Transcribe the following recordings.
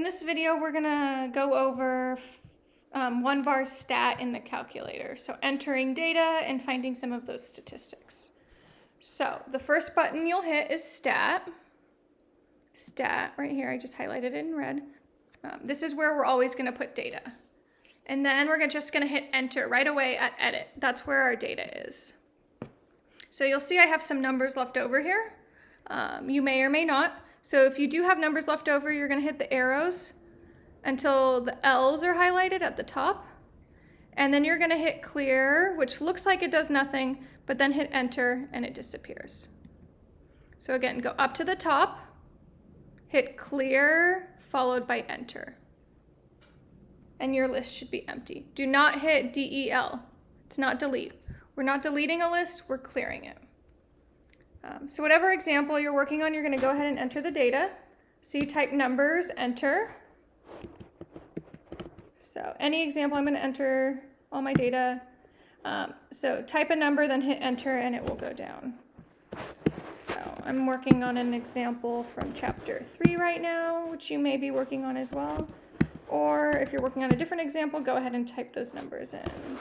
In this video, we're gonna go over one var stat in the calculator. So entering data and finding some of those statistics. So the first button you'll hit is stat. Stat right here, I just highlighted it in red. This is where we're always gonna put data. And then we're just gonna hit enter right away at edit. That's where our data is. So you'll see I have some numbers left over here. You may or may not. So if you do have numbers left over, you're gonna hit the arrows until the L's are highlighted at the top. And then you're gonna hit clear, which looks like it does nothing, but then hit enter and it disappears. So again, go up to the top, hit clear, followed by enter. And your list should be empty. Do not hit DEL. It's not delete. We're not deleting a list, we're clearing it. So whatever example you're working on, you're going to go ahead and enter the data. So you type numbers, enter. So any example, I'm going to enter all my data. So type a number, then hit enter, and it will go down. So I'm working on an example from chapter 3 right now, which you may be working on as well. Or if you're working on a different example, go ahead and type those numbers in.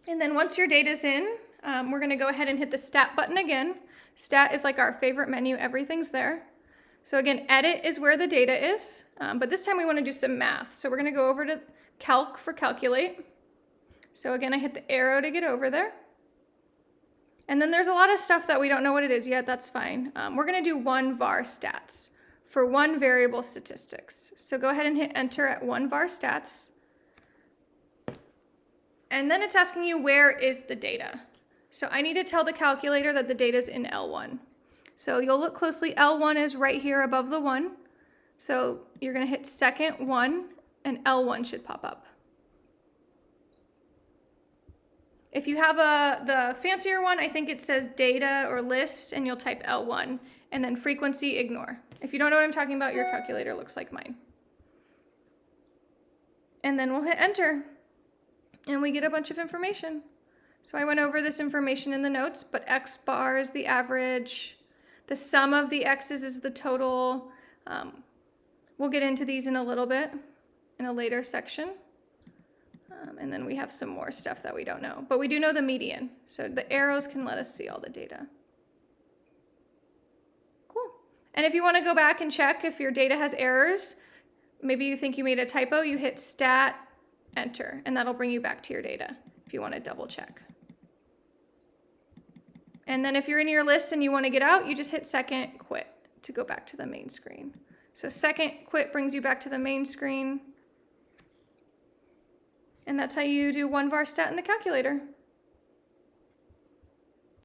And then once your data's in, we're gonna go ahead and hit the stat button again. Stat is like our favorite menu, everything's there. So again, edit is where the data is, but this time we wanna do some math. So we're gonna go over to calc for calculate. So again, I hit the arrow to get over there. And then there's a lot of stuff that we don't know what it is yet, that's fine. We're gonna do one var stats for one variable statistics. So go ahead and hit enter at one var stats. And then it's asking you, where is the data? So I need to tell the calculator that the data is in L1. So you'll look closely, L1 is right here above the 1. So you're gonna hit second 1 and L1 should pop up. If you have the fancier one, I think it says data or list and you'll type L1 and then frequency, ignore. If you don't know what I'm talking about, your calculator looks like mine. And then we'll hit enter. And we get a bunch of information. So I went over this information in the notes, but X bar is the average. The sum of the X's is the total. We'll get into these in a little bit, in a later section. And then we have some more stuff that we don't know. But we do know the median. So the arrows can let us see all the data. Cool. And if you want to go back and check if your data has errors, maybe you think you made a typo, you hit stat, enter, and that'll bring you back to your data if you want to double check. And then if you're in your list and you want to get out, you just hit second quit to go back to the main screen. So second quit brings you back to the main screen. And that's how you do one var stat in the calculator.